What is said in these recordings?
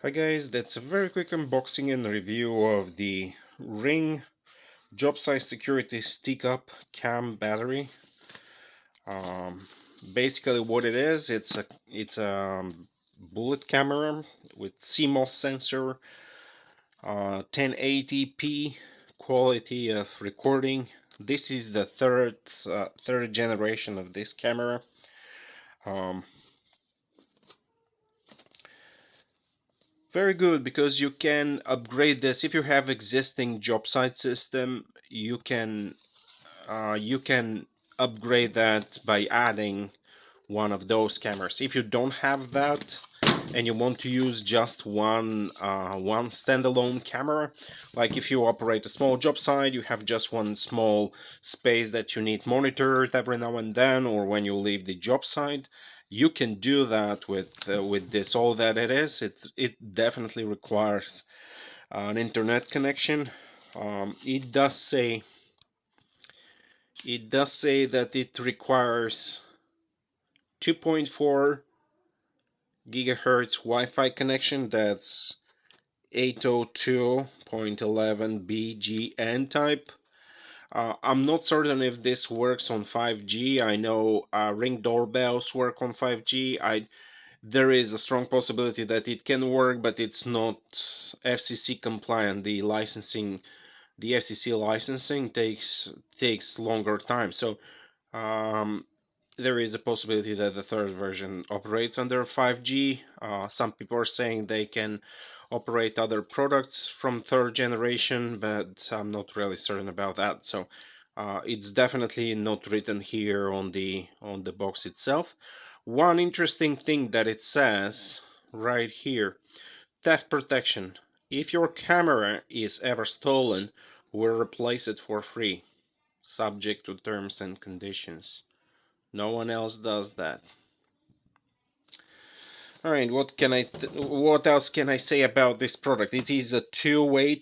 Hi guys, that's a very quick unboxing and review of the Ring Jobsite Security Stick-Up Cam Battery. Um, Basically, what it is, it's a bullet camera with CMOS sensor, 1080p quality of recording. This is the third generation of this camera. Um, Very good, because you can upgrade this if you have existing job site system. You can upgrade that by adding one of those cameras. If you don't have that and you want to use just one standalone camera, like if you operate a small job site, you have just one small space that you need monitored every now and then, or when you leave the job site, you can do that with this. All that it definitely requires an internet connection. It does say that it requires 2.4 gigahertz Wi-Fi connection. That's 802.11 BGN type. I'm not certain if this works on 5G. I know Ring doorbells work on 5G. There is a strong possibility that it can work, but it's not FCC compliant. The FCC licensing takes longer time. So there is a possibility that the third version operates under 5G. Some people are saying they can operate other products from third generation, but I'm not really certain about that. So it's definitely not written here on the box itself. One interesting thing that it says right here: theft protection. If your camera is ever stolen, we'll replace it for free, subject to terms and conditions. No one else does that. All right, what else can I say about this product? It is a two-way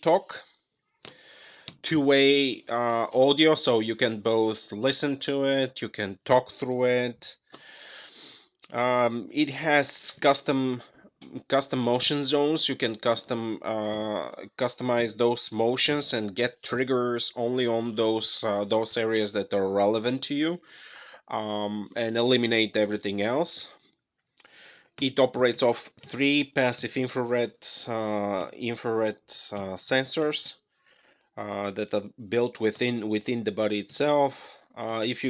audio, so you can both listen to it, you can talk through it. It has custom motion zones. You can customize those motions and get triggers only on those areas that are relevant to you, and eliminate everything else. It operates off 3 passive infrared sensors that are built within the body itself. If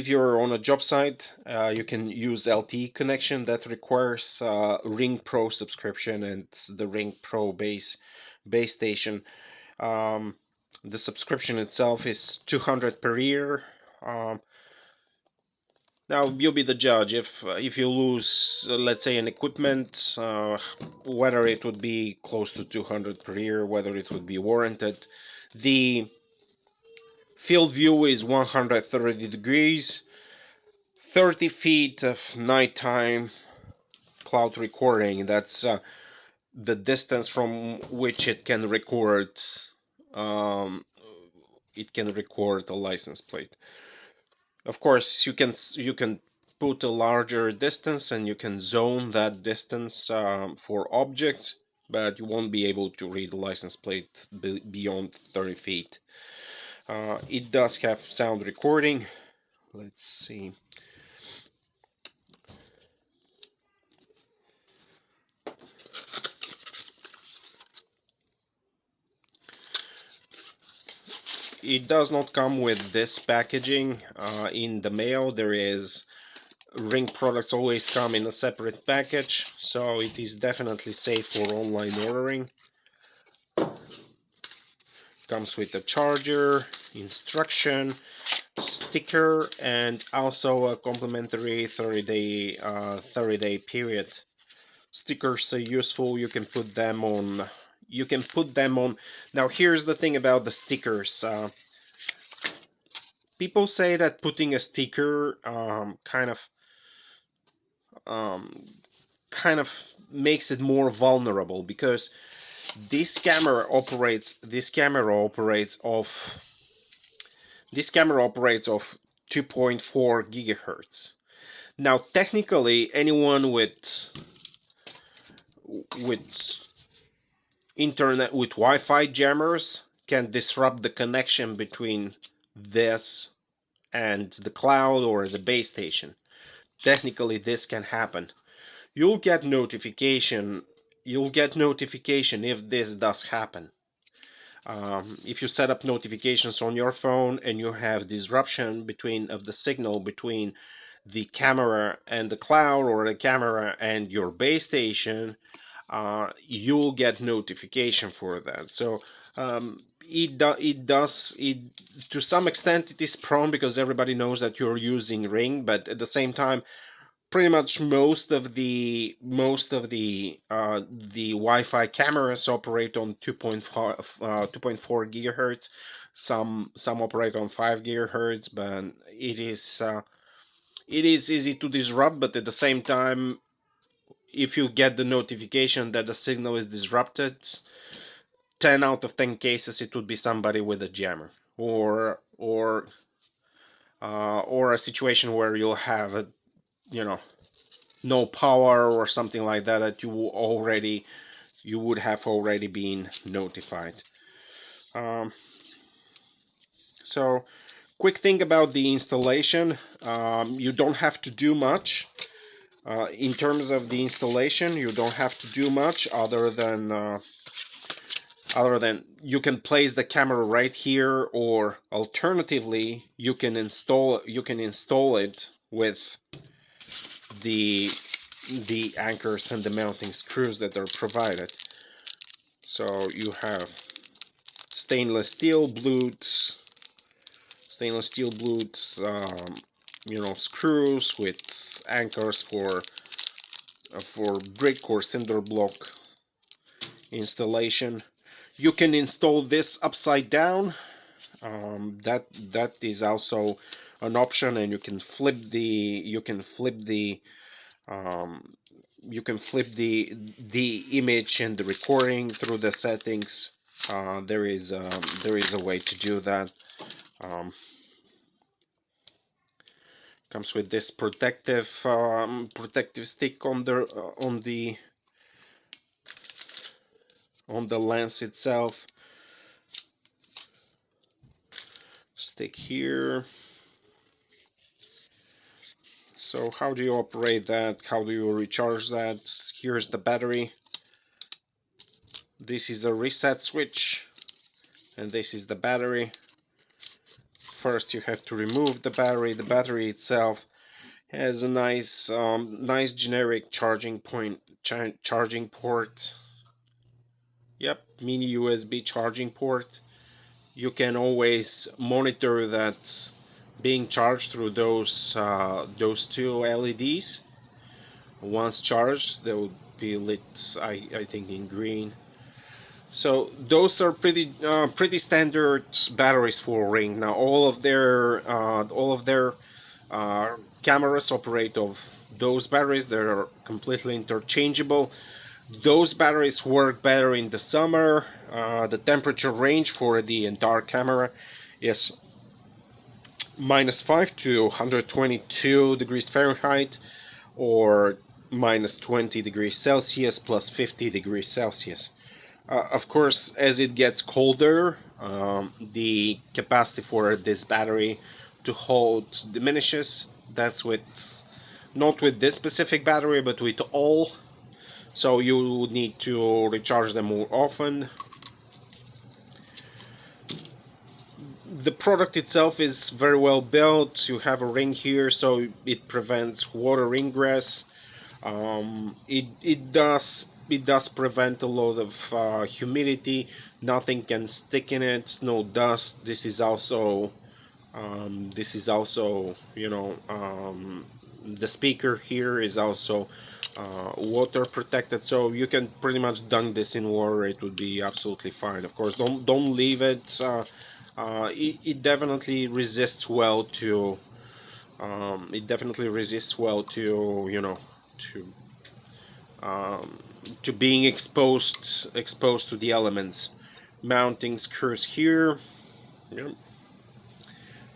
you're on a job site, you can use LTE connection. That requires Ring Pro subscription and the Ring Pro base station. The subscription itself is 200 per year. Now you'll be the judge. If you lose, let's say, an equipment, whether it would be close to 200 per year, whether it would be warranted. The field view is 130 degrees, 30 feet of nighttime cloud recording. That's the distance from which it can record. Um, it can record a license plate. Of course, you can put a larger distance and you can zone that distance for objects, but you won't be able to read the license plate beyond 30 feet. It does have sound recording. Let's see. It does not come with this packaging in the mail. Ring products always come in a separate package, so it is definitely safe for online ordering. Comes with a charger, instruction, sticker, and also a complimentary 30-day period. Stickers are useful. You can put them on. Now, here's the thing about the stickers. People say that putting a sticker um, kind of makes it more vulnerable, because this camera operates off 2.4 gigahertz. Now, technically, anyone with with internet, with Wi-Fi jammers, can disrupt the connection between this and the cloud or the base station. Technically, this can happen. You'll get notification. You'll get notification if this does happen. If you set up notifications on your phone and you have disruption of the signal between the camera and the cloud, or the camera and your base station, you'll get notification for that. So it to some extent it is prone, because everybody knows that you're using Ring, but at the same time, pretty much most of the Wi-Fi cameras operate on 2.4 gigahertz. Some operate on 5 gigahertz, but it is easy to disrupt. But at the same time, if you get the notification that the signal is disrupted, 10 out of 10 cases it would be somebody with a jammer, or a situation where you'll have a, no power or something like that, that you would have already been notified. So quick thing about the installation, you don't have to do much. In terms of the installation, you don't have to do much other than you can place the camera right here, or alternatively you can install it with the anchors and the mounting screws that are provided. So you have stainless steel blues, screws with anchors for brick or cinder block installation. You can install this upside down. That is also an option, and you can flip the image and the recording through the settings. There is a way to do that. Comes with this protective stick on the lens itself. Stick here. So how do you operate that? How do you recharge that? Here's the battery. This is a reset switch, and this is the battery. First you have to remove the battery. The battery itself has a nice generic charging port. Yep, mini USB charging port. You can always monitor that being charged through those two LEDs. Once charged, they will be lit, I think, in green. So those are pretty standard batteries for Ring. Now all of their cameras operate off those batteries. They're completely interchangeable. Those batteries work better in the summer. The temperature range for the entire camera is -5 to 122 degrees Fahrenheit, or -20 degrees Celsius plus 50 degrees Celsius. Of course, as it gets colder, the capacity for this battery to hold diminishes. That's not with this specific battery, but with all. So you need to recharge them more often. The product itself is very well built. You have a ring here, so it prevents water ingress. It does prevent a lot of humidity. Nothing can stick in it. No dust. This is also the speaker here is also water protected, so you can pretty much dunk this in water. It would be absolutely fine. Of course, don't leave it. It definitely resists well to to being exposed to the elements. Mounting screws here. Yep.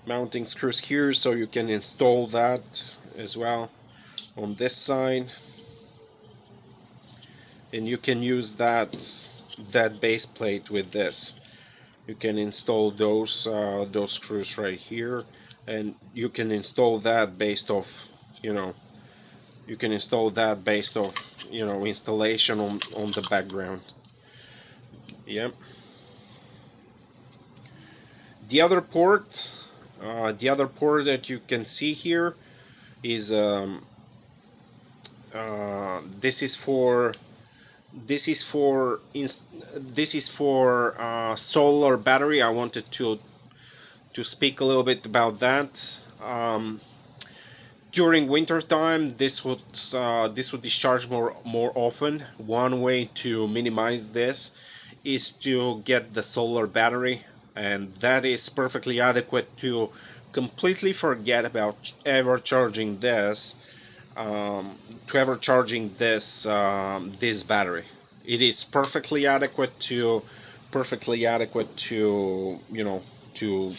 Mounting screws here, so you can install that as well on this side. and you can use that base plate with this. You can install those screws right here, and you can install that based off, you know, you can install that based off, you know, installation on the background. Yep. The other port, that you can see here is this is for solar battery. I wanted to speak a little bit about that. During winter time, this would discharge more often. One way to minimize this is to get the solar battery, and that is perfectly adequate to completely forget about ever charging this this battery. It is perfectly adequate to you know, to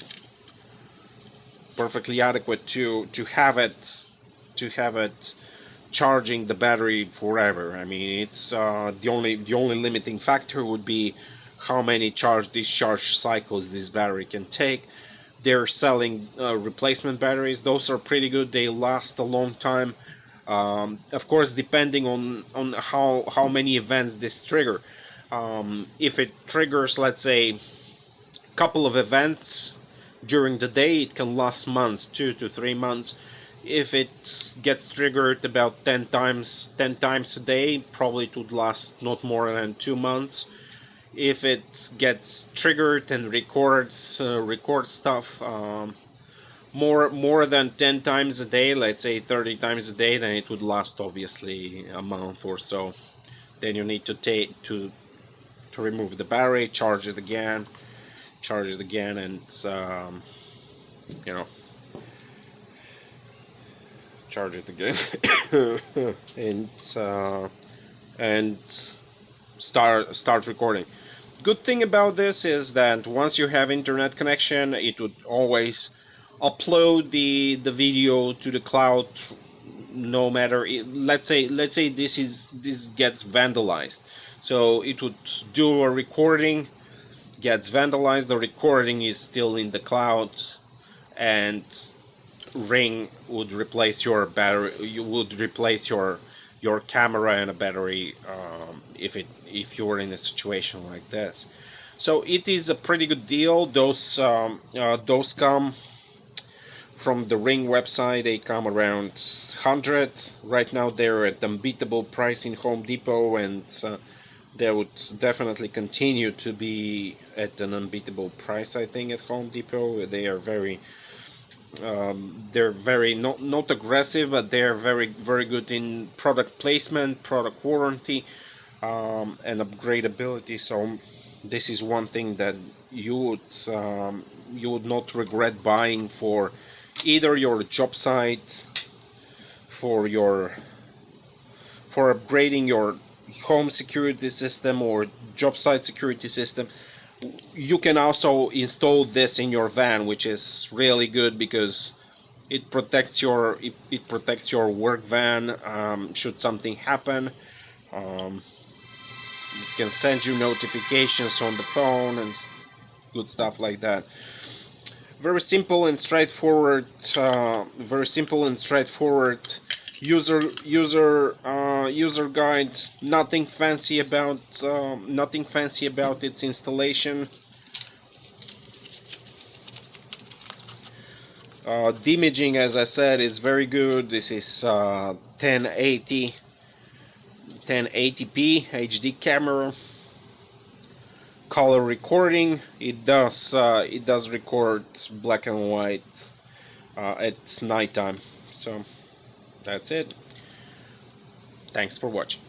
perfectly adequate to have it charging the battery forever. I mean, it's the only limiting factor would be how many charge discharge cycles this battery can take. They're selling replacement batteries. Those are pretty good. They last a long time. Of course, depending on how many events this trigger. If it triggers, let's say, a couple of events during the day, it can last months, 2 to 3 months. If it gets triggered about 10 times a day, probably it would last not more than 2 months. If it gets triggered and records stuff more than 10 times a day, let's say 30 times a day, then it would last obviously a month or so. Then you need to remove the battery, charge it again, and you know, charge it again and start recording. Good thing about this is that once you have internet connection, it would always upload the video to the cloud. No matter, let's say this gets vandalized, so it would do a recording, gets vandalized, the recording is still in the cloud, and Ring would replace your battery. You would replace your camera and a battery if you were in a situation like this. So it is a pretty good deal. Those come from the Ring website. They come around 100. Right now they're at unbeatable price in Home Depot, and they would definitely continue to be at an unbeatable price, I think, at Home Depot. They are they're very not aggressive, but they're very good in product placement, product warranty, and upgradability. So this is one thing that you would not regret buying for either your job site, for upgrading your home security system or job site security system. You can also install this in your van, which is really good because it protects your work van should something happen. It can send you notifications on the phone and good stuff like that. Very simple and straightforward. User guide. Nothing fancy about its installation. The imaging, as I said, is very good. This is 1080p HD camera. Color recording. It does record black and white at nighttime. So that's it. Thanks for watching.